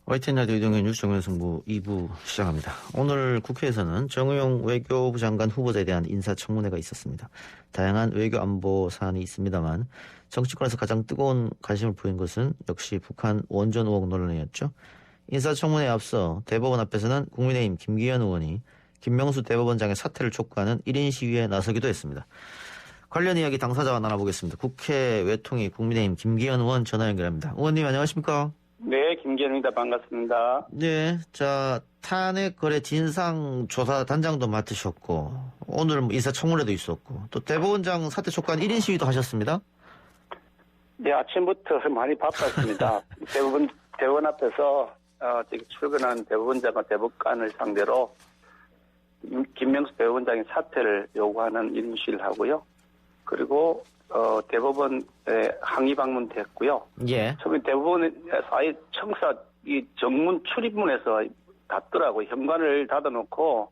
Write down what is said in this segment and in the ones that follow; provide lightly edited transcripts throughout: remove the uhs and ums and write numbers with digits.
YTN 라디오 이동현 뉴스 정면승부 2부 시작합니다. 오늘 국회에서는 정의용 외교부 장관 후보자에 대한 인사청문회가 있었습니다. 다양한 외교 안보 사안이 있습니다만 정치권에서 가장 뜨거운 관심을 보인 것은 역시 북한 원전 의혹 논란이었죠. 인사청문회에 앞서 대법원 앞에서는 국민의힘 김기현 의원이 김명수 대법원장의 사퇴를 촉구하는 1인 시위에 나서기도 했습니다. 관련 이야기 당사자와 나눠보겠습니다. 국회 외통위 국민의힘 김기현 의원 전화 연결합니다. 의원님 안녕하십니까? 네, 김기현입니다. 반갑습니다. 네, 자 탄핵 거래 진상 조사 단장도 맡으셨고 오늘 인사청문회도 있었고 또 대법원장 사퇴 촉구한 1인 시위도 하셨습니다. 네, 아침부터 많이 바빴습니다. 대법원 앞에서 출근한 대법원장과 대법관을 상대로 김명수 대법원장의 사퇴를 요구하는 1인 시위를 하고요. 그리고 대법원에 항의 방문도 했고요. 예. 처음에 대법원에 사회 청사 이 정문 출입문에서 닫더라고요. 현관을 닫아놓고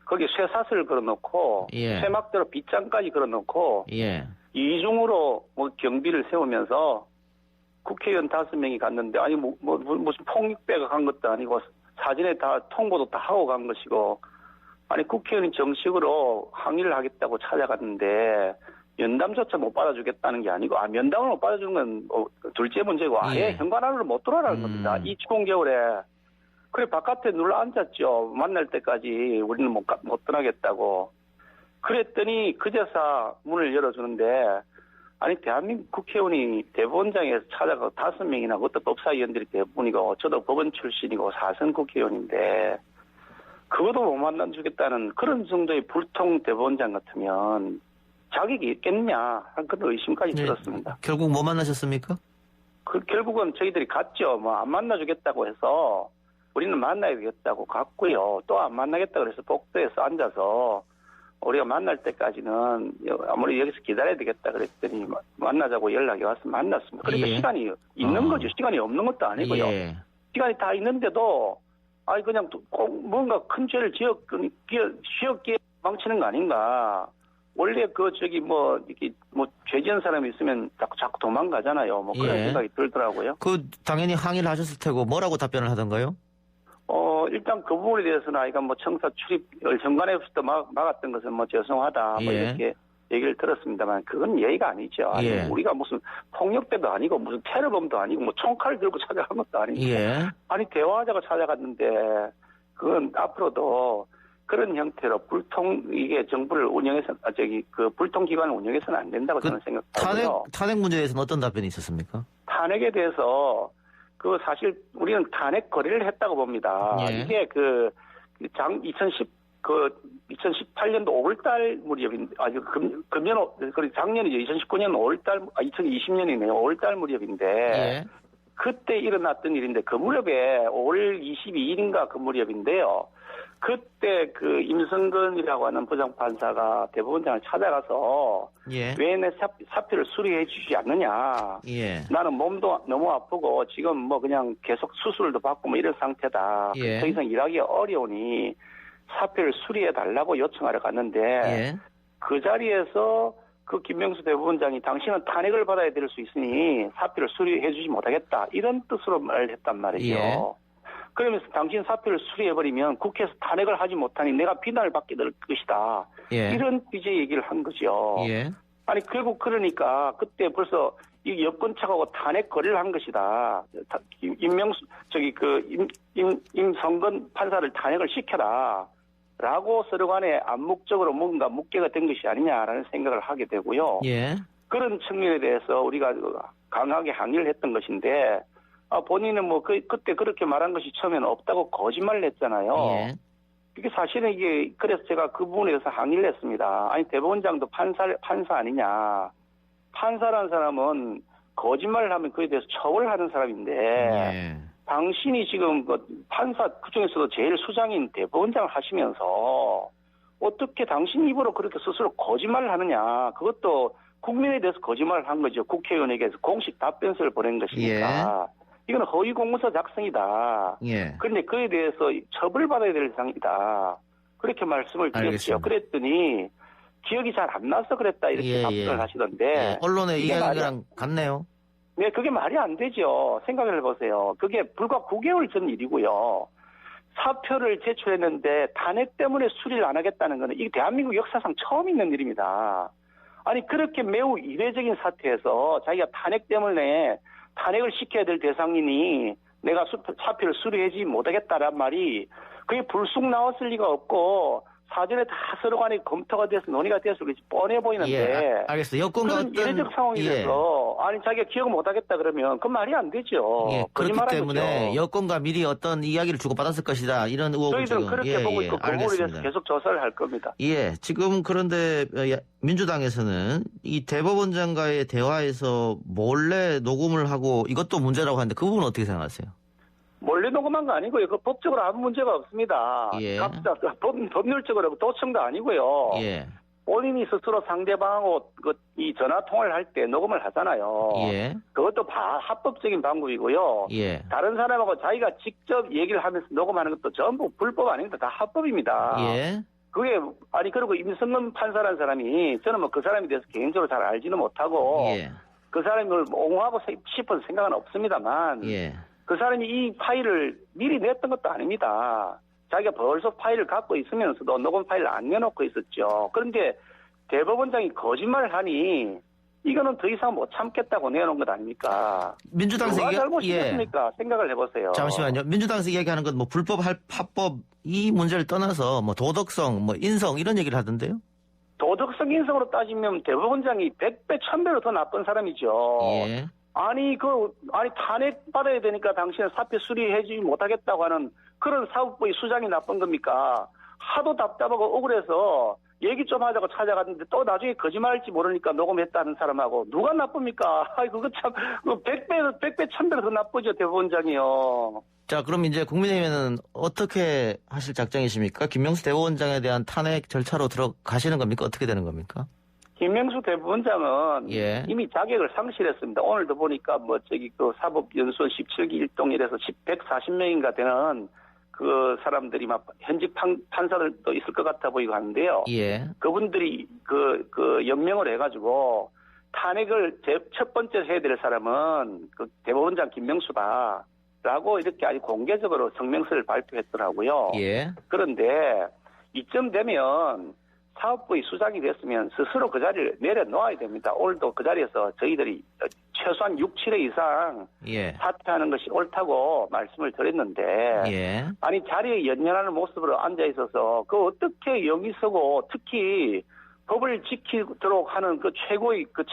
거기 쇠사슬을 걸어놓고 예. 쇠막대로 빗장까지 걸어놓고 예. 이중으로 경비를 세우면서 국회의원 5명이 갔는데 아니 무슨 폭력배가 간 것도 아니고 사전에 다 통보도 다 하고 간 것이고 아니 국회의원이 정식으로 항의를 하겠다고 찾아갔는데 면담조차 못 받아주겠다는 게 아니고 면담을 못 받아주는 건 둘째 문제고 아예 현관 안으로 못 들어가라는 겁니다. 이 추운 겨울에. 그래 바깥에 눌러 앉았죠. 만날 때까지 우리는 못 떠나겠다고. 그랬더니 그제서 문을 열어주는데 아니 대한민국 국회의원이 대법원장에서 찾아가고 5명이나 그것도 법사위원들이 대부분이고 저도 법원 출신이고 4선 국회의원인데 그것도 못 만나주겠다는 그런 정도의 불통 대법원장 같으면 자격이 있겠냐 한 그런 의심까지 들었습니다. 결국 뭐 만나셨습니까? 결국은 저희들이 갔죠. 안 만나주겠다고 해서 우리는 만나야 되겠다고 갔고요. 또 안 만나겠다 그래서 복도에서 앉아서 우리가 만날 때까지는 아무리 여기서 기다려야 되겠다 그랬더니 만나자고 연락이 와서 만났습니다. 그러니까 시간이 있는 거죠. 시간이 없는 것도 아니고요. 예. 시간이 다 있는데도 그냥 꼭 뭔가 큰 죄를 지었기에 망치는 거 아닌가. 원래 이렇게 죄 지은 사람이 있으면 자꾸 도망가잖아요. 그런 생각이 들더라고요. 당연히 항의를 하셨을 테고 뭐라고 답변을 하던가요? 일단 그 부분에 대해서는 청사 출입을 현관에서부터 막았던 것은 죄송하다. 이렇게 얘기를 들었습니다만 그건 예의가 아니죠. 우리가 무슨 폭력배도 아니고 무슨 테러범도 아니고 총칼 들고 찾아간 것도 아니고. 아니 대화하자고 찾아갔는데 그건 앞으로도 그런 형태로 이게 정부를 운영해서, 불통 기관을 운영해서는 안 된다고 저는 생각하고요. 탄핵 문제에 대해서는 어떤 답변이 있었습니까? 탄핵에 대해서, 사실 우리는 탄핵 거래를 했다고 봅니다. 이게 2018년도 5월달 무렵인데, 작년이죠. 2019년 5월달, 2020년이네요. 5월달 무렵인데, 그때 일어났던 일인데, 그 무렵에 5월 22일인가 그 무렵인데요. 그때 임성근이라고 하는 부장판사가 대법원장을 찾아가서 왜 내 사표를 수리해 주지 않느냐. 나는 몸도 너무 아프고 지금 그냥 계속 수술도 받고 이런 상태다. 더 이상 일하기 어려우니 사표를 수리해 달라고 요청하러 갔는데 그 자리에서 김명수 대법원장이 당신은 탄핵을 받아야 될 수 있으니 사표를 수리해 주지 못하겠다. 이런 뜻으로 말을 했단 말이죠. 그러면서 당신 사표를 수리해버리면 국회에서 탄핵을 하지 못하니 내가 비난을 받게 될 것이다. 이런 취지의 얘기를 한 거죠. 아니 결국 그러니까 그때 벌써 이 여권차하고 탄핵 거래를 한 것이다. 임성근 판사를 탄핵을 시켜라. 라고 서로 간에 암묵적으로 뭔가 묵계가 된 것이 아니냐라는 생각을 하게 되고요. 그런 측면에 대해서 우리가 강하게 항의를 했던 것인데 본인은 그때 그렇게 말한 것이 처음에는 없다고 거짓말을 했잖아요. 이게 사실은 그래서 제가 그 부분에 대해서 항의를 했습니다. 아니, 대법원장도 판사 아니냐. 판사라는 사람은 거짓말을 하면 그에 대해서 처벌을 하는 사람인데, 당신이 지금 판사 그중에서도 제일 수장인 대법원장을 하시면서, 어떻게 당신 입으로 그렇게 스스로 거짓말을 하느냐. 그것도 국민에 대해서 거짓말을 한 거죠. 국회의원에게서 공식 답변서를 보낸 것이니까. 이건 허위 공문서 작성이다. 그런데 그에 대해서 처벌받아야 될 상이다. 그렇게 말씀을 드렸죠. 그랬더니 기억이 잘 안 나서 그랬다 이렇게 답변을 하시던데. 언론의 이야기랑 같네요. 네, 그게 말이 안 되죠. 생각을 해보세요. 그게 불과 9개월 전 일이고요. 사표를 제출했는데 탄핵 때문에 수리를 안 하겠다는 것은 이 대한민국 역사상 처음 있는 일입니다. 아니 그렇게 매우 이례적인 사태에서 자기가 탄핵 때문에 탄핵을 시켜야 될 대상이니 내가 사표를 수리하지 못하겠다란 말이 그게 불쑥 나왔을 리가 없고 사전에 다 서로 간에 검토가 돼서 논의가 돼서 그렇지 뻔해 보이는데. 예, 알겠어요. 여권과 그런 이례적 상황이 돼서 아니 자기가 기억 못하겠다 그러면 그 말이 안 되죠. 예, 그렇기 때문에 거죠. 여권과 미리 어떤 이야기를 주고받았을 것이다. 이런 의혹을 저희들은 그렇게 보고 있고 그 부분에 대해서 계속 조사를 할 겁니다. 예, 지금 그런데 민주당에서는 이 대법원장과의 대화에서 몰래 녹음을 하고 이것도 문제라고 하는데 그 부분은 어떻게 생각하세요? 몰래 녹음한 거 아니고요. 그 법적으로 아무 문제가 없습니다. 예. 법률적으로 도청도 아니고요. 예. 본인이 스스로 상대방하고 이 전화 통화를 할 때 녹음을 하잖아요. 예. 그것도 합법적인 방법이고요. 예. 다른 사람하고 자기가 직접 얘기를 하면서 녹음하는 것도 전부 불법 아닙니다. 다 합법입니다. 예. 그게 그리고 임성근 판사라는 사람이 저는 뭐 그 사람에 대해서 개인적으로 잘 알지는 못하고 예. 그 사람을 옹호하고 싶은 생각은 없습니다만 예. 그 사람이 이 파일을 미리 냈던 것도 아닙니다. 자기가 벌써 파일을 갖고 있으면서도 녹음 파일을 안 내놓고 있었죠. 그런데 대법원장이 거짓말을 하니 이거는 더 이상 못 참겠다고 내놓은 것 아닙니까? 민주당에서 누가 잘못이겠습니까? 생각을 해보세요. 잠시만요. 민주당에서 얘기하는 건 뭐 불법 합법 이 문제를 떠나서 뭐 도덕성, 뭐 인성 이런 얘기를 하던데요? 도덕성 인성으로 따지면 대법원장이 100배, 1000배로 더 나쁜 사람이죠. 예. 아니 탄핵 받아야 되니까 당신은 사표 수리해주지 못하겠다고 하는 그런 사법부의 수장이 나쁜 겁니까? 하도 답답하고 억울해서 얘기 좀 하자고 찾아갔는데 또 나중에 거짓말할지 모르니까 녹음했다는 사람하고 누가 나쁩니까? 아이 그거 참 100배, 1000배로 더 나쁘죠 대법원장이요. 자, 그럼 이제 국민의힘에는 어떻게 하실 작정이십니까? 김명수 대법원장에 대한 탄핵 절차로 들어가시는 겁니까? 어떻게 되는 겁니까? 김명수 대법원장은 이미 자격을 상실했습니다. 오늘도 보니까 그 사법연수원 17기 일동일에서 140명인가 되는 그 사람들이 막 현직 판사들도 있을 것 같아 보이고 하는데요. 예. 그분들이 그 연명을 해가지고 탄핵을 첫 번째 해야 될 사람은 그 대법원장 김명수다라고 이렇게 아주 공개적으로 성명서를 발표했더라고요. 예. 그런데 이쯤 되면 사업부의 수장이 됐으면 스스로 그 자리를 내려놓아야 됩니다. 오늘도 그 자리에서 저희들이 최소한 6, 7회 이상 사퇴하는 것이 옳다고 말씀을 드렸는데 아니 자리에 연연하는 모습으로 앉아있어서 그 어떻게 여기 서고 특히 법을 지키도록 하는 그 최고의 그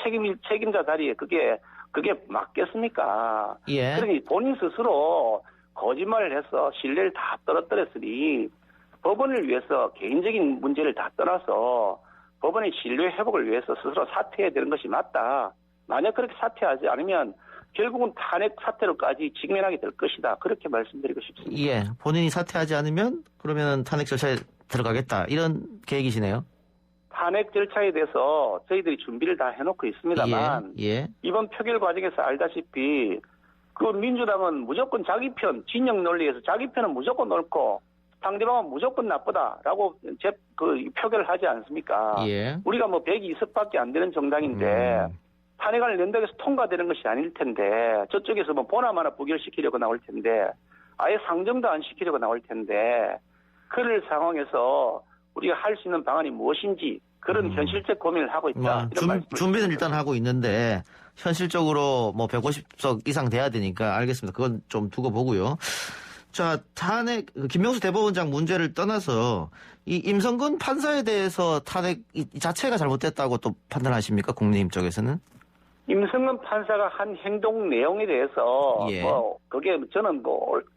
책임자 자리에 그게 맞겠습니까? 그러니 본인 스스로 거짓말을 해서 신뢰를 다 떨어뜨렸으니 법원을 위해서 개인적인 문제를 다 떠나서 법원의 신뢰 회복을 위해서 스스로 사퇴해야 되는 것이 맞다. 만약 그렇게 사퇴하지 않으면 결국은 탄핵 사태로까지 직면하게 될 것이다. 그렇게 말씀드리고 싶습니다. 예, 본인이 사퇴하지 않으면 그러면 탄핵 절차에 들어가겠다. 이런 계획이시네요. 탄핵 절차에 대해서 저희들이 준비를 다 해놓고 있습니다만 이번 표결 과정에서 알다시피 그 민주당은 무조건 자기 편, 진영 논리에서 자기 편은 무조건 옳고 상대방은 무조건 나쁘다라고 표결을 하지 않습니까? 우리가 120석밖에 안 되는 정당인데 탄핵안을 낸다고 해서 통과되는 것이 아닐 텐데 저쪽에서 보나마나 부결시키려고 나올 텐데 아예 상정도 안 시키려고 나올 텐데 그럴 상황에서 우리가 할 수 있는 방안이 무엇인지 그런 현실적 고민을 하고 있다. 준비는 일단 하고 있는데 현실적으로 150석 이상 돼야 되니까 알겠습니다. 그건 좀 두고 보고요. 자, 탄핵, 김명수 대법원장 문제를 떠나서 이 임성근 판사에 대해서 탄핵 자체가 잘못됐다고 또 판단하십니까? 국민의힘 쪽에서는? 임성근 판사가 한 행동 내용에 대해서 그게 저는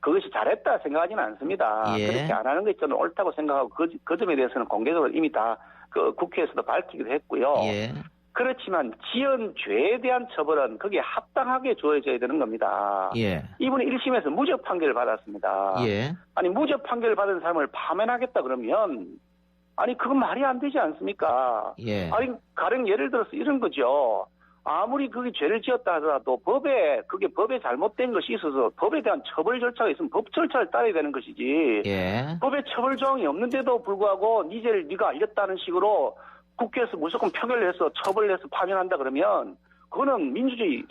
그것이 잘했다 생각하지는 않습니다. 그렇게 안 하는 것이 저는 옳다고 생각하고 그 점에 대해서는 공개적으로 이미 다 그 국회에서도 밝히기도 했고요. 그렇지만 지은 죄에 대한 처벌은 거기에 합당하게 주어져야 되는 겁니다. 이분이 1심에서 무죄 판결을 받았습니다. 아니 무죄 판결을 받은 사람을 파면하겠다 그러면 아니 그건 말이 안 되지 않습니까? 아니 가령 예를 들어서 이런 거죠. 아무리 그게 죄를 지었다 하더라도 그게 법에 잘못된 것이 있어서 법에 대한 처벌 절차가 있으면 법 절차를 따라야 되는 것이지. 법에 처벌 조항이 없는데도 불구하고 네 죄를 네가 알렸다는 식으로 국회에서 무조건 표결을 해서 처벌을 해서 파면한다 그러면 그거는 민주주의,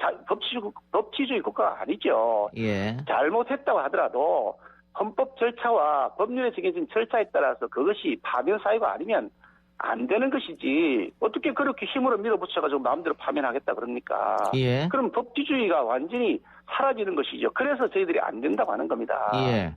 법치주의 국가가 아니죠. 예. 잘못했다고 하더라도 헌법 절차와 법률에 정해진 절차에 따라서 그것이 파면 사유가 아니면 안 되는 것이지 어떻게 그렇게 힘으로 밀어붙여가지고 마음대로 파면하겠다 그럽니까? 예. 그럼 법치주의가 완전히 사라지는 것이죠. 그래서 저희들이 안 된다고 하는 겁니다. 예.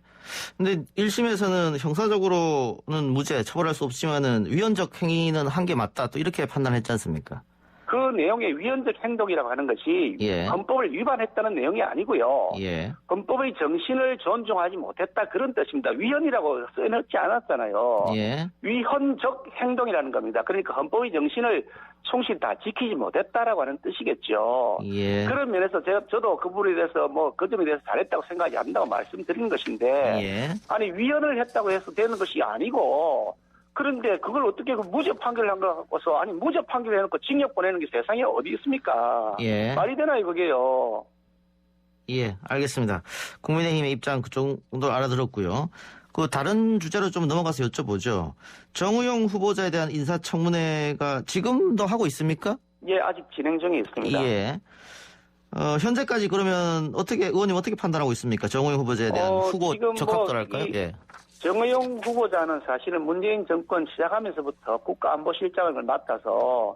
근데 1심에서는 형사적으로는 무죄 처벌할 수 없지만은 위헌적 행위는 한 게 맞다 또 이렇게 판단했지 않습니까? 그 내용의 위헌적 행동이라고 하는 것이 예. 헌법을 위반했다는 내용이 아니고요. 예. 헌법의 정신을 존중하지 못했다 그런 뜻입니다. 위헌이라고 써놓지 않았잖아요. 예. 위헌적 행동이라는 겁니다. 그러니까 헌법의 정신을 충실히 다 지키지 못했다라고 하는 뜻이겠죠. 예. 그런 면에서 저도 그 부분에 대해서 그 점에 대해서 잘했다고 생각하지 않는다고 말씀드린 것인데 예. 아니 위헌을 했다고 해서 되는 것이 아니고 그런데 그걸 어떻게 무죄 판결을 한 거 갖고서 아니 무죄 판결을 해놓고 징역 보내는 게 세상에 어디 있습니까? 예. 말이 되나요 그게요? 예, 알겠습니다. 국민의힘의 입장 그 정도 알아들었고요. 그 다른 주제로 좀 넘어가서 여쭤보죠. 정우영 후보자에 대한 인사청문회가 지금도 하고 있습니까? 예, 아직 진행 중에 있습니다. 예. 현재까지 그러면 의원님 어떻게 판단하고 있습니까? 정우영 후보자에 대한 후보 적합도랄까요? 예. 정의용 후보자는 사실은 문재인 정권 시작하면서부터 국가안보실장을 맡아서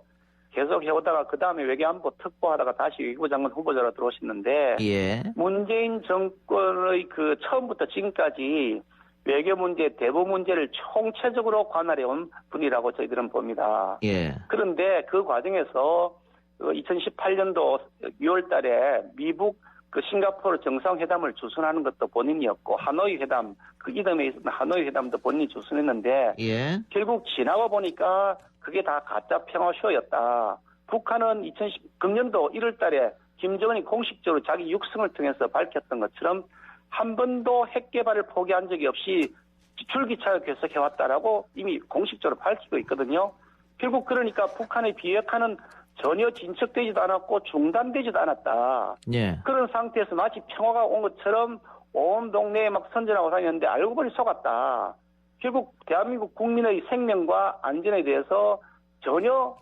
계속 해오다가 그 다음에 외교안보 특보하다가 다시 외교부 장관 후보자로 들어오셨는데 예. 문재인 정권의 그 처음부터 지금까지 외교 문제, 대북 문제를 총체적으로 관할해온 분이라고 저희들은 봅니다. 예. 그런데 그 과정에서 2018년도 6월 달에 미국 싱가포르 정상회담을 주선하는 것도 본인이었고 하노이 회담, 그 이듬해 있었던 하노이 회담도 본인이 주선했는데 예. 결국 지나고 보니까 그게 다 가짜 평화쇼였다. 북한은 금년도 1월 달에 김정은이 공식적으로 자기 육성을 통해서 밝혔던 것처럼 한 번도 핵 개발을 포기한 적이 없이 줄기차게 계속해왔다라고 이미 공식적으로 밝히고 있거든요. 결국 그러니까 북한의 비핵화는 전혀 진척되지도 않았고 중단되지도 않았다. 예. 그런 상태에서 마치 평화가 온 것처럼 온 동네에 막 선전하고 다녔는데 알고 보니 속았다. 결국 대한민국 국민의 생명과 안전에 대해서 전혀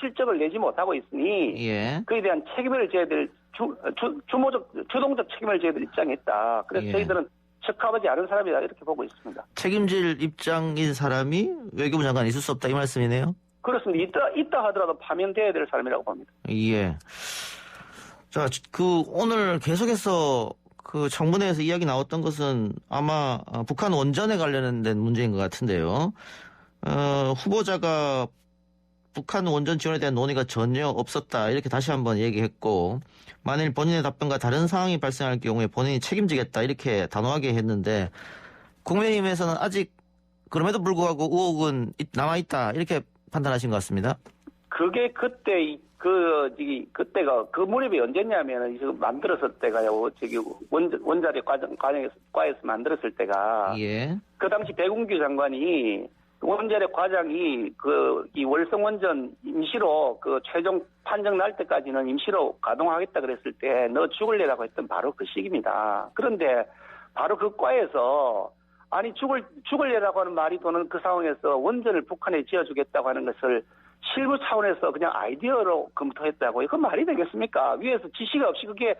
실적을 내지 못하고 있으니 예. 그에 대한 책임을 져야 될 주동적 책임을 져야 될 입장에 있다. 그래서 예. 저희들은 적합하지 않은 사람이다 이렇게 보고 있습니다. 책임질 입장인 사람이 외교부 장관이 있을 수 없다 이 말씀이네요? 그렇습니다. 있다 하더라도 파면돼야 될 사람이라고 봅니다. 예. 자, 오늘 계속해서 그 청문회에서 이야기 나왔던 것은 아마 북한 원전에 관련된 문제인 것 같은데요. 후보자가 북한 원전 지원에 대한 논의가 전혀 없었다 이렇게 다시 한번 얘기했고 만일 본인의 답변과 다른 상황이 발생할 경우에 본인이 책임지겠다 이렇게 단호하게 했는데 국민의힘에서는 아직 그럼에도 불구하고 의혹은 남아있다 이렇게 판단하신 것 같습니다. 그게 그때가 그 무렵이 언제냐면은 지금 만들었을 때가요. 원자력 과에서 만들었을 때가 예. 그 당시 백운규 장관이 원자력 과장이 이 월성 원전 임시로 최종 판정 날 때까지는 임시로 가동하겠다 그랬을 때 너 죽을래라고 했던 바로 그 시기입니다. 그런데 바로 그 과에서 아니 죽을래라고 하는 말이 도는 그 상황에서 원전을 북한에 지어주겠다고 하는 것을 실무 차원에서 그냥 아이디어로 검토했다고 이건 말이 되겠습니까? 위에서 지시가 없이 그게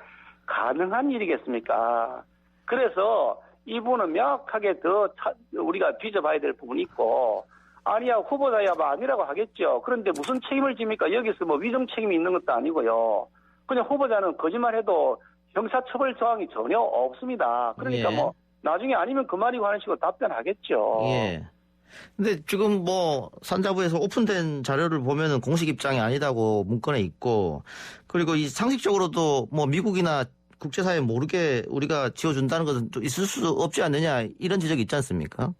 가능한 일이겠습니까? 그래서 이 부분은 명확하게 더 우리가 뒤져봐야 될 부분이 있고 아니야 후보자야 아니라고 하겠죠. 그런데 무슨 책임을 집니까? 여기서 위정 책임이 있는 것도 아니고요. 그냥 후보자는 거짓말해도 형사처벌 조항이 전혀 없습니다. 그러니까 예. 나중에 아니면 그 말이고 하는 식으로 답변하겠죠. 예. 근데 지금 산자부에서 오픈된 자료를 보면은 공식 입장이 아니다고 문건에 있고 그리고 이 상식적으로도 미국이나 국제사회 모르게 우리가 지어준다는 것은 또 있을 수 없지 않느냐 이런 지적이 있지 않습니까?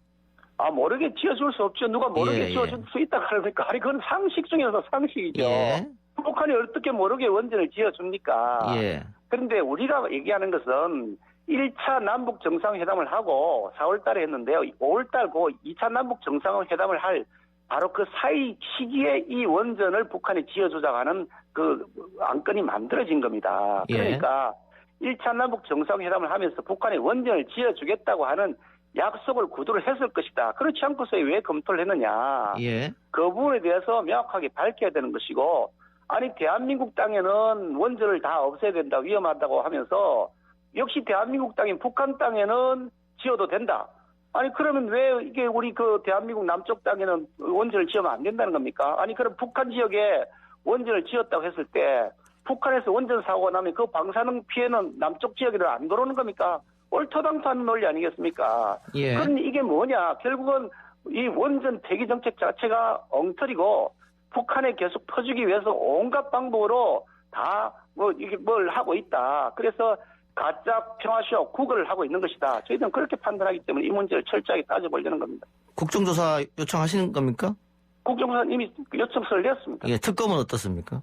모르게 지어줄 수 없죠. 누가 모르게 지어줄 수 있다 그러니까 아니 그건 상식 중에서 상식이죠. 예. 북한이 어떻게 모르게 원전을 지어줍니까? 예. 그런데 우리가 얘기하는 것은 1차 남북 정상회담을 하고 4월 달에 했는데요. 5월 달 2차 남북 정상회담을 할 바로 그 사이 시기에 이 원전을 북한에 지어주자고 하는 그 안건이 만들어진 겁니다. 그러니까 1차 남북 정상회담을 하면서 북한에 원전을 지어주겠다고 하는 약속을 구두를 했을 것이다. 그렇지 않고서 왜 검토를 했느냐. 예. 그 부분에 대해서 명확하게 밝혀야 되는 것이고 아니 대한민국 땅에는 원전을 다 없애야 된다, 위험하다고 하면서 역시 대한민국 땅인 북한 땅에는 지어도 된다. 아니 그러면 왜 이게 우리 그 대한민국 남쪽 땅에는 원전을 지으면 안 된다는 겁니까? 아니 그럼 북한 지역에 원전을 지었다고 했을 때 북한에서 원전 사고가 나면 그 방사능 피해는 남쪽 지역에는 안 들어오는 겁니까? 얼토당토하는 논리 아니겠습니까? 예. 그럼 이게 뭐냐? 결국은 이 원전 폐기 정책 자체가 엉터리고 북한에 계속 퍼주기 위해서 온갖 방법으로 다 뭐 이게 뭘 하고 있다. 그래서 가짜 평화쇼 구걸을 하고 있는 것이다. 저희들은 그렇게 판단하기 때문에 이 문제를 철저하게 따져보려는 겁니다. 국정조사 요청하시는 겁니까? 국정조사는 이미 요청서를 냈습니다. 예, 특검은 어떻습니까?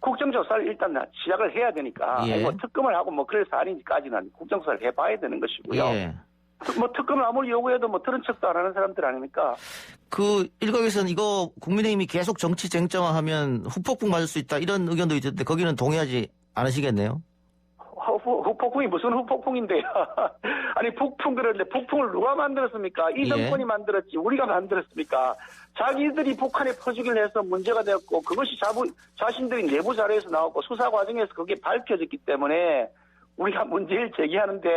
국정조사를 일단 시작을 해야 되니까 예. 뭐 특검을 하고 뭐 그럴 사안인지까지는 국정조사를 해봐야 되는 것이고요. 예. 뭐 특검을 아무리 요구해도 뭐 들은 척도 안 하는 사람들 아닙니까? 그 일각에서는 이거 국민의힘이 계속 정치 쟁점화하면 후폭풍 맞을 수 있다 이런 의견도 있던데 거기는 동의하지 않으시겠네요? 후폭풍이 무슨 후폭풍인데요? 아니 북풍 그러는데 북풍을 누가 만들었습니까? 이 정권이 만들었지 우리가 만들었습니까? 자기들이 북한에 퍼주기를 해서 문제가 되었고 그것이 자신들이 내부 자료에서 나왔고 수사 과정에서 그게 밝혀졌기 때문에 우리가 문제를 제기하는데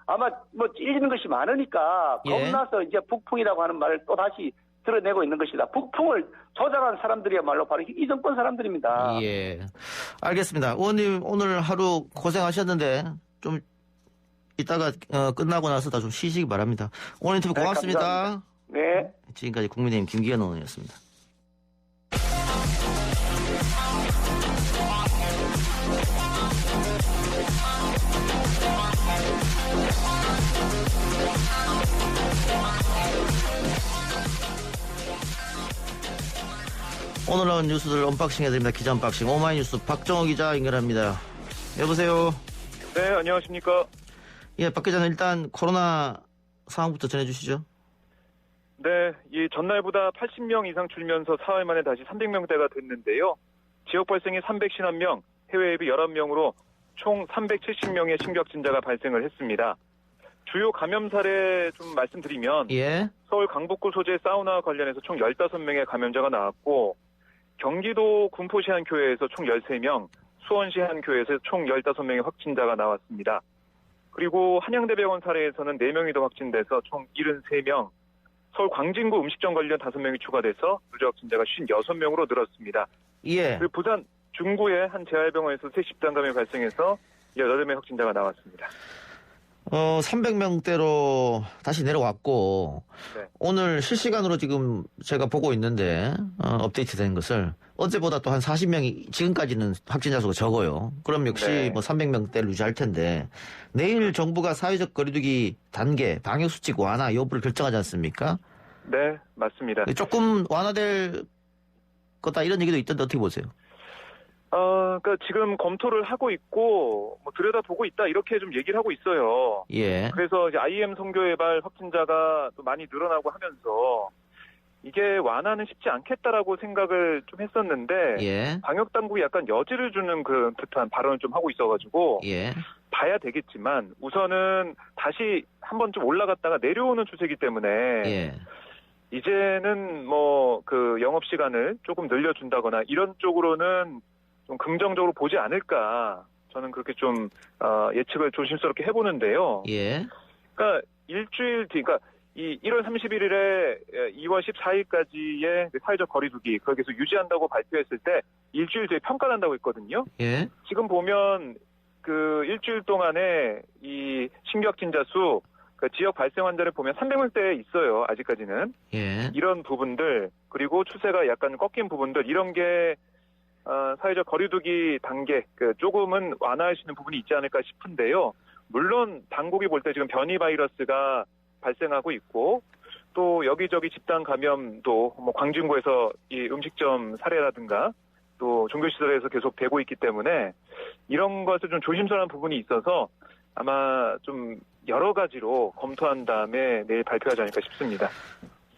아마 뭐 찔리는 것이 많으니까 겁나서 이제 북풍이라고 하는 말을 또 다시 드러내고 있는 것이다. 북풍을 조작한 사람들이야말로 바로 이 정권 사람들입니다. 예, 알겠습니다. 의원님 오늘 하루 고생하셨는데 좀 이따가 끝나고 나서 다 좀 쉬시기 바랍니다. 오늘 인터뷰 고맙습니다. 감사합니다. 네. 지금까지 국민의힘 김기현 의원이었습니다. 오늘 나온 뉴스들 언박싱 해드립니다. 기자 언박싱 오마이뉴스 박정호 기자 연결합니다. 여보세요. 네, 안녕하십니까. 예, 박 기자는 일단 코로나 상황부터 전해주시죠. 네, 이 전날보다 80명 이상 줄면서 사흘 만에 다시 300명대가 됐는데요. 지역 발생이 351명, 해외 예비 11명으로 총 370명의 신규 확진자가 발생을 했습니다. 주요 감염 사례 좀 말씀드리면 예. 서울 강북구 소재 사우나 관련해서 총 15명의 감염자가 나왔고 경기도 군포시 한 교회에서 총 13명, 수원시 한 교회에서 총 15명의 확진자가 나왔습니다. 그리고 한양대병원 사례에서는 4명이 더 확진돼서 총 73명, 서울 광진구 음식점 관련 5명이 추가돼서 누적 확진자가 56명으로 늘었습니다. 예. 그리고 부산 중구의 한 재활병원에서 새 집단 감염이 발생해서 18명의 확진자가 나왔습니다. 300명대로 다시 내려왔고, 네. 오늘 실시간으로 지금 제가 보고 있는데, 업데이트 된 것을, 어제보다 또 한 40명이, 지금까지는 확진자 수가 적어요. 그럼 역시 네. 뭐 300명대를 유지할 텐데, 내일 정부가 사회적 거리두기 단계, 방역수칙 완화 여부를 결정하지 않습니까? 네, 맞습니다. 조금 완화될 거다 이런 얘기도 있던데 어떻게 보세요? 그러니까 지금 검토를 하고 있고 뭐 들여다보고 있다 이렇게 좀 얘기를 하고 있어요. 예. 그래서 이제 IM 선교회발 확진자가 또 많이 늘어나고 하면서 이게 완화는 쉽지 않겠다라고 생각을 좀 했었는데 예. 방역 당국이 약간 여지를 주는 그런 듯한 발언을 좀 하고 있어가지고 예. 봐야 되겠지만 우선은 다시 한번 좀 올라갔다가 내려오는 추세이기 때문에 예. 이제는 뭐 그 영업 시간을 조금 늘려준다거나 이런 쪽으로는 좀 긍정적으로 보지 않을까 저는 그렇게 좀 예측을 조심스럽게 해보는데요. 예. 그러니까 일주일 뒤, 그러니까 이 1월 31일에 2월 14일까지의 사회적 거리두기 거기서 유지한다고 발표했을 때 일주일 뒤에 평가를 한다고 했거든요. 예. 지금 보면 그 일주일 동안에 이 신규 확진자 수, 그 지역 발생 환자를 보면 300명대에 있어요. 아직까지는. 예. 이런 부분들 그리고 추세가 약간 꺾인 부분들 이런 게 사회적 거리두기 단계 조금은 완화할 수 있는 부분이 있지 않을까 싶은데요. 물론 당국이 볼 때 지금 변이 바이러스가 발생하고 있고 또 여기저기 집단 감염도 뭐 광진구에서 이 음식점 사례라든가 또 종교시설에서 계속 되고 있기 때문에 이런 것을 좀 조심스러운 부분이 있어서 아마 좀 여러 가지로 검토한 다음에 내일 발표하지 않을까 싶습니다.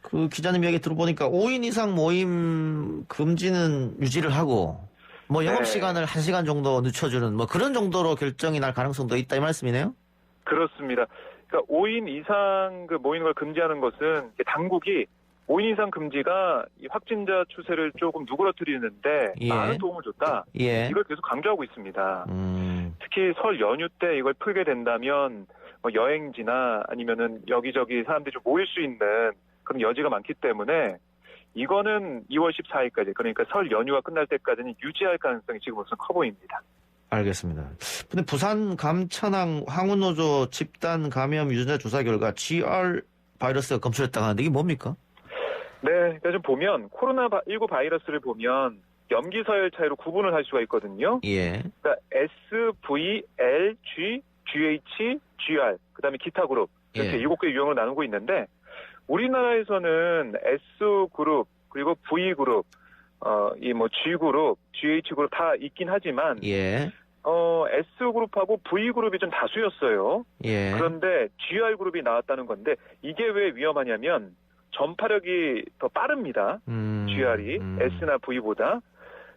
그 기자님 얘기 들어보니까 5인 이상 모임 금지는 유지를 하고 뭐 영업시간을 1시간 정도 늦춰주는 뭐 그런 정도로 결정이 날 가능성도 있다 이 말씀이네요? 그렇습니다. 그러니까 5인 이상 그 모이는 걸 금지하는 것은 당국이 5인 이상 금지가 이 확진자 추세를 조금 누그러뜨리는데 많은 도움을 줬다. 이걸 계속 강조하고 있습니다. 특히 설 연휴 때 이걸 풀게 된다면 뭐 여행지나 아니면은 여기저기 사람들이 좀 모일 수 있는 그런 여지가 많기 때문에 이거는 2월 14일까지 그러니까 설 연휴가 끝날 때까지는 유지할 가능성이 지금으로서 커 보입니다. 알겠습니다. 근데 부산 감천항 황운노조 집단 감염 유전자 조사 결과 GR 바이러스가 검출됐다고 하는데 이게 뭡니까? 네, 그러니까 좀 보면 코로나19 바이러스를 보면 염기 서열 차이로 구분을 할 수가 있거든요. 그러니까 SV, L, G, GH, GR, 그다음에 기타 그룹 이렇게 7개 유형으로 나누고 있는데 우리나라에서는 S 그룹 그리고 V 그룹, 이 뭐 G 그룹, GH 그룹 다 있긴 하지만 S 그룹하고 V 그룹이 좀 다수였어요. 그런데 GR 그룹이 나왔다는 건데 이게 왜 위험하냐면 전파력이 더 빠릅니다. GR이 S나 V보다.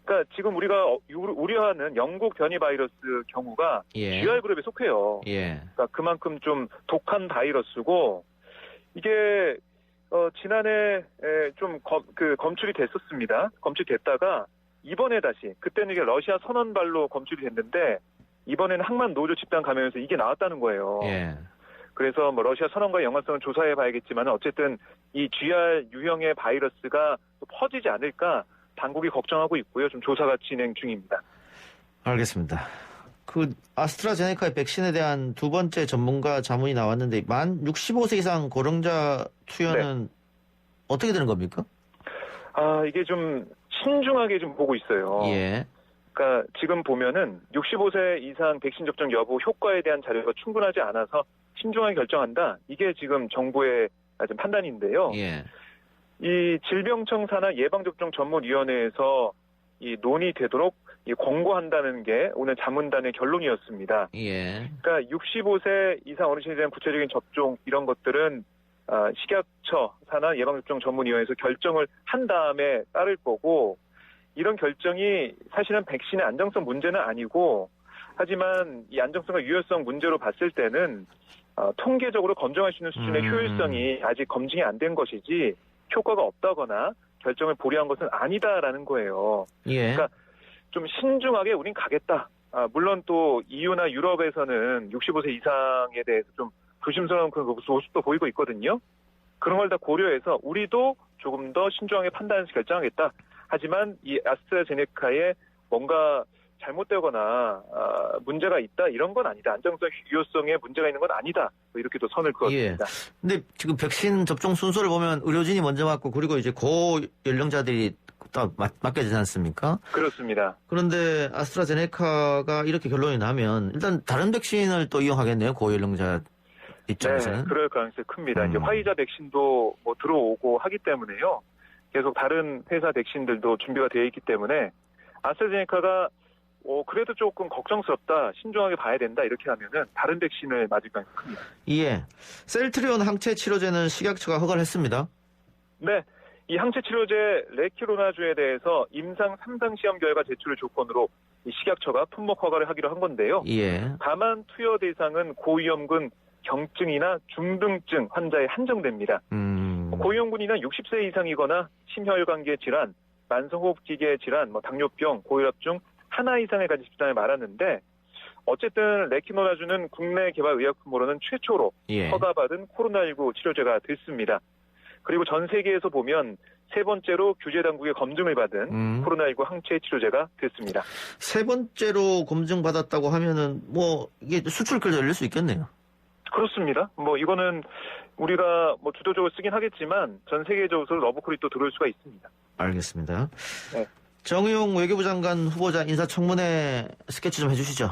그러니까 지금 우리가 우려하는 영국 변이 바이러스 경우가 GR 그룹에 속해요. 그러니까 그만큼 좀 독한 바이러스고 이게 지난해 좀 검출이 됐었습니다. 검출됐다가 이번에 다시 그때는 이게 러시아 선원발로 검출이 됐는데 이번에는 항만 노조 집단 감염에서 이게 나왔다는 거예요. 그래서 뭐 러시아 선원과의 연관성을 조사해 봐야겠지만 어쨌든 이 GR 유형의 바이러스가 퍼지지 않을까 당국이 걱정하고 있고요. 좀 조사가 진행 중입니다. 알겠습니다. 그 아스트라제네카의 백신에 대한 두 번째 전문가 자문이 나왔는데 만 65세 이상 고령자 투여는 어떻게 되는 겁니까? 이게 좀 신중하게 좀 보고 있어요. 그러니까 지금 보면은 65세 이상 백신 접종 여부 효과에 대한 자료가 충분하지 않아서 신중하게 결정한다. 이게 지금 정부의 판단인데요. 이 질병청 산하 예방접종 전문위원회에서 이 논의되도록 권고한다는 게 오늘 자문단의 결론이었습니다. 그러니까 65세 이상 어르신에 대한 구체적인 접종 이런 것들은 식약처 산하 예방접종 전문위원회에서 결정을 한 다음에 따를 거고 이런 결정이 사실은 백신의 안정성 문제는 아니고 하지만 이 안정성과 유효성 문제로 봤을 때는 통계적으로 검증할 수 있는 수준의 효율성이 아직 검증이 안 된 것이지 효과가 없다거나 결정을 보류한 것은 아니다라는 거예요. 그러니까 좀 신중하게 우린 가겠다. 물론 또 EU나 유럽에서는 65세 이상에 대해서 좀 조심스러운 그런 모습도 보이고 있거든요. 그런 걸 다 고려해서 우리도 조금 더 신중하게 판단해서 결정하겠다. 하지만 이 아스트라제네카에 뭔가 잘못되거나 문제가 있다 이런 건 아니다. 안정성, 유효성에 문제가 있는 건 아니다. 이렇게 또 선을 그었습니다. 근데 지금 백신 접종 순서를 보면 의료진이 먼저 맞고 그리고 이제 고연령자들이 또 맞게 되지 않습니까? 그렇습니다. 그런데 아스트라제네카가 이렇게 결론이 나면 일단 다른 백신을 또 이용하겠네요. 고연령자 입장에서는. 네, 그럴 가능성이 큽니다. 이제 화이자 백신도 뭐 들어오고 하기 때문에요. 계속 다른 회사 백신들도 준비가 되어 있기 때문에 아스트라제네카가 그래도 조금 걱정스럽다, 신중하게 봐야 된다 이렇게 하면은 다른 백신을 맞을 가능성이 큽니다. 셀트리온 항체 치료제는 식약처가 허가를 했습니다. 네, 이 항체 치료제 레키로나주에 대해서 임상 3상 시험 결과 제출을 조건으로 이 식약처가 품목 허가를 하기로 한 건데요. 다만 투여 대상은 고위험군 경증이나 중등증 환자에 한정됩니다. 고위험군이나 60세 이상이거나 심혈관계 질환, 만성호흡기계 질환, 당뇨병, 고혈압중 하나 이상을 가진 집단을 말하는데 어쨌든 레키노나주는 국내 개발 의약품으로는 최초로 허가받은 코로나19 치료제가 됐습니다. 그리고 전 세계에서 보면 세 번째로 규제 당국의 검증을 받은 코로나19 항체 치료제가 됐습니다. 세 번째로 검증받았다고 하면은 이게 수출결 열릴 수 있겠네요. 그렇습니다. 이거는 우리가 주도적으로 쓰긴 하겠지만 전 세계적으로 러브콜이 또 들어올 수가 있습니다. 알겠습니다. 네. 정의용 외교부 장관 후보자 인사청문회 스케치 좀 해주시죠.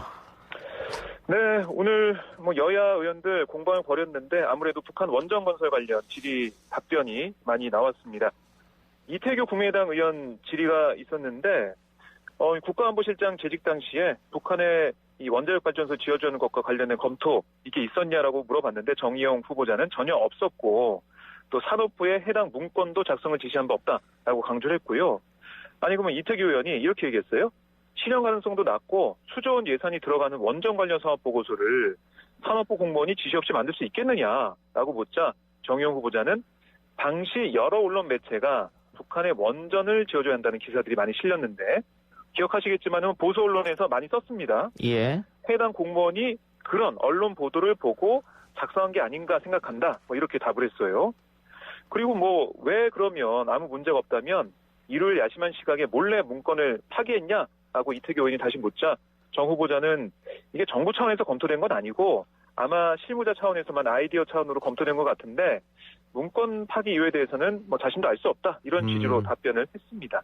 네, 오늘 여야 의원들 공방을 벌였는데 아무래도 북한 원전 건설 관련 질의 답변이 많이 나왔습니다. 이태규 국민의당 의원 질의가 있었는데 국가안보실장 재직 당시에 북한의 이 원자력 발전소 지어주는 것과 관련된 검토 이게 있었냐라고 물어봤는데 정의용 후보자는 전혀 없었고 또 산업부에 해당 문건도 작성을 지시한 바 없다라고 강조를 했고요. 아니 그러면 이태규 의원이 이렇게 얘기했어요. 실현 가능성도 낮고 수조 원 예산이 들어가는 원전 관련 사업 보고서를 산업부 공무원이 지시 없이 만들 수 있겠느냐라고 묻자 정의용 후보자는 당시 여러 언론 매체가 북한의 원전을 지어줘야 한다는 기사들이 많이 실렸는데 기억하시겠지만 보수 언론에서 많이 썼습니다. 예. 해당 공무원이 그런 언론 보도를 보고 작성한 게 아닌가 생각한다. 뭐 이렇게 답을 했어요. 그리고 뭐 왜 그러면 아무 문제가 없다면 일요일 야심한 시각에 몰래 문건을 파기했냐라고 이태규 의원이 다시 묻자 정 후보자는 이게 정부 차원에서 검토된 건 아니고 아마 실무자 차원에서만 아이디어 차원으로 검토된 것 같은데 문건 파기 이유에 대해서는 뭐 자신도 알 수 없다 이런 취지로 답변을 했습니다.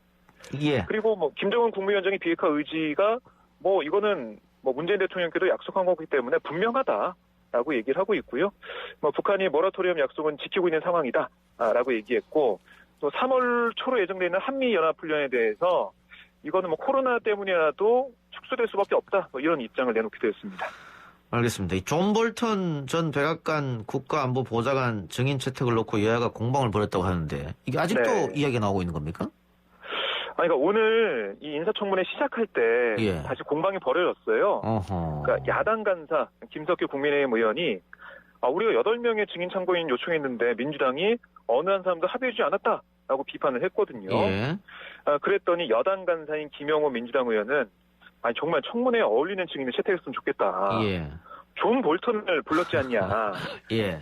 예. 그리고 뭐 김정은 국무위원장의 비핵화 의지가 뭐 이거는 뭐 문재인 대통령께도 약속한 거기 때문에 분명하다라고 얘기를 하고 있고요. 뭐 북한이 모라토리엄 약속은 지키고 있는 상황이다라고 얘기했고 또 3월 초로 예정되어 있는 한미연합훈련에 대해서 이거는 뭐 코로나 때문이라도 축소될 수밖에 없다 뭐 이런 입장을 내놓기도 했습니다. 알겠습니다. 존 볼턴 전 백악관 국가안보보좌관 증인 채택을 놓고 여야가 공방을 벌였다고 하는데 이게 아직도 네. 이야기가 나오고 있는 겁니까? 그러니까 오늘 이 인사청문회 시작할 때 다시 공방이 벌어졌어요. 그러니까 야당 간사 김석규 국민의힘 의원이 우리가 8명의 증인 참고인 요청했는데 민주당이 어느 한 사람도 합의해주지 않았다라고 비판을 했거든요. 예. 그랬더니 여당 간사인 김영호 민주당 의원은 아니 정말 청문회에 어울리는 증인을 채택했으면 좋겠다. 예. 존 볼턴을 불렀지 않냐. 예.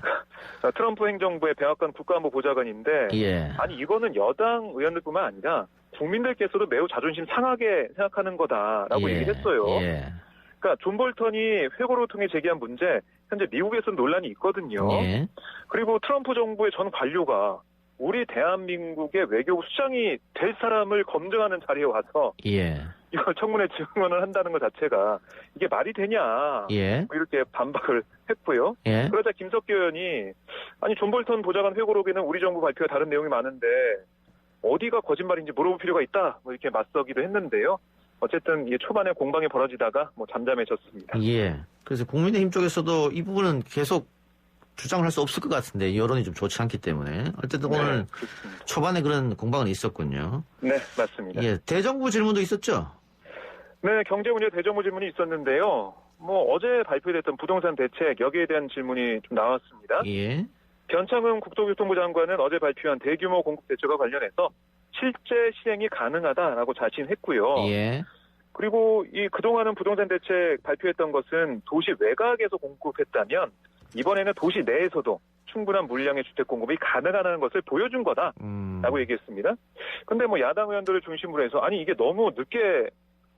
트럼프 행정부의 백악관 국가안보보좌관인데 예. 아니 이거는 여당 의원들뿐만 아니라 국민들께서도 매우 자존심 상하게 생각하는 거다라고 얘기를 했어요. 예. 그러니까 존 볼턴이 회고를 통해 제기한 문제 현재 미국에서 논란이 있거든요. 예. 그리고 트럼프 정부의 전 관료가 우리 대한민국의 외교부 수장이 될 사람을 검증하는 자리에 와서 이걸 청문회 증언을 한다는 것 자체가 이게 말이 되냐 예. 이렇게 반박을 했고요. 예. 그러자 김석규 의원이 아니 존 볼턴 보좌관 회고록에는 우리 정부 발표가 다른 내용이 많은데 어디가 거짓말인지 물어볼 필요가 있다 뭐 이렇게 맞서기도 했는데요. 어쨌든 이게 초반에 공방이 벌어지다가 뭐 잠잠해졌습니다. 예. 그래서 국민의힘 쪽에서도 이 부분은 계속 주장을 할 수 없을 것 같은데 여론이 좀 좋지 않기 때문에 어쨌든 오늘 그렇습니다. 초반에 그런 공방은 있었군요. 네, 맞습니다. 예. 대정부 질문도 있었죠? 네, 경제문제 대정부 질문이 있었는데요. 뭐 어제 발표됐던 부동산 대책 여기에 대한 질문이 좀 나왔습니다. 예. 변창흠 국토교통부 장관은 어제 발표한 대규모 공급 대책과 관련해서 실제 실행이 가능하다라고 자신했고요. 예. 그리고 이 그동안은 부동산 대책 발표했던 것은 도시 외곽에서 공급했다면 이번에는 도시 내에서도 충분한 물량의 주택 공급이 가능하다는 것을 보여준 거다라고 얘기했습니다. 근데 뭐 야당 의원들을 중심으로 해서 아니 이게 너무 늦게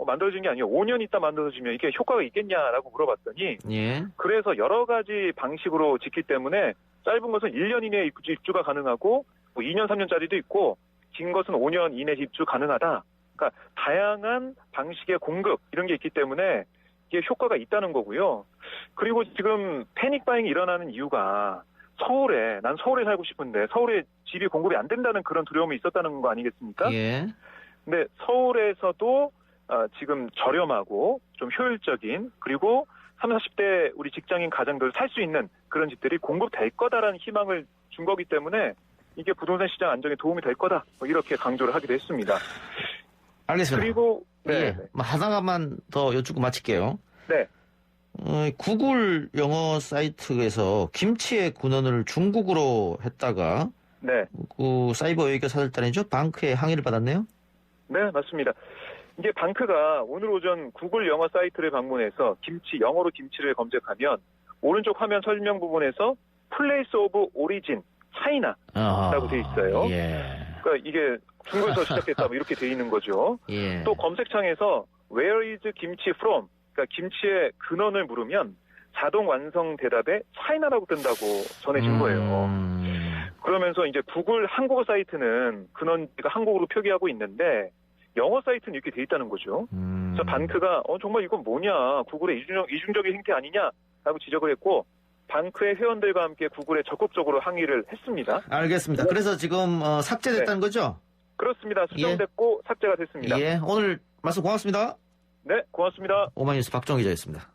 만들어진 게 아니에요. 5년 있다 만들어지면 이게 효과가 있겠냐라고 물어봤더니 예. 그래서 여러 가지 방식으로 짓기 때문에 짧은 것은 1년 이내에 입주가 가능하고 뭐 2년, 3년짜리도 있고 긴 것은 5년 이내 입주 가능하다. 그러니까 다양한 방식의 공급 이런 게 있기 때문에 이게 효과가 있다는 거고요. 그리고 지금 패닉 바잉이 일어나는 이유가 난 서울에 살고 싶은데 서울에 집이 공급이 안 된다는 그런 두려움이 있었다는 거 아니겠습니까? 예. 근데 서울에서도 지금 저렴하고 좀 효율적인 그리고 30, 40대 우리 직장인 가정들 살 수 있는 그런 집들이 공급될 거다라는 희망을 준 거기 때문에 이게 부동산 시장 안정에 도움이 될 거다 뭐 이렇게 강조를 하기도 했습니다. 알겠습니다. 그리고 예. 하나만 더 여쭙고 마칠게요. 네. 구글 영어 사이트에서 김치의 군원을 중국어로 했다가 네. 그 사이버 외교 사절단이죠? 방크의 항의를 받았네요? 네, 맞습니다. 이게 방크가 오늘 오전 구글 영어 사이트를 방문해서 영어로 김치를 검색하면 오른쪽 화면 설명 부분에서 Place of Origin, 차이나라고 돼 있어요. 예. 그러니까 이게 중국에서 시작했다 뭐 이렇게 돼 있는 거죠. 예. 또 검색창에서 Where is 김치 from? 그러니까 김치의 근원을 물으면 자동 완성 대답에 차이나라고 뜬다고 전해진 거예요. 그러면서 이제 구글 한국어 사이트는 근원지가 한국어로 표기하고 있는데 영어 사이트는 이렇게 돼 있다는 거죠. 그래서 방크가 정말 이건 뭐냐 구글의 이중적인 행태 아니냐라고 지적을 했고 방크의 회원들과 함께 구글에 적극적으로 항의를 했습니다. 알겠습니다. 그래서 지금 삭제됐다는 거죠? 그렇습니다. 수정됐고 삭제가 됐습니다. 예, 오늘 말씀 고맙습니다. 네, 고맙습니다. 오마이뉴스 박정희 기자였습니다.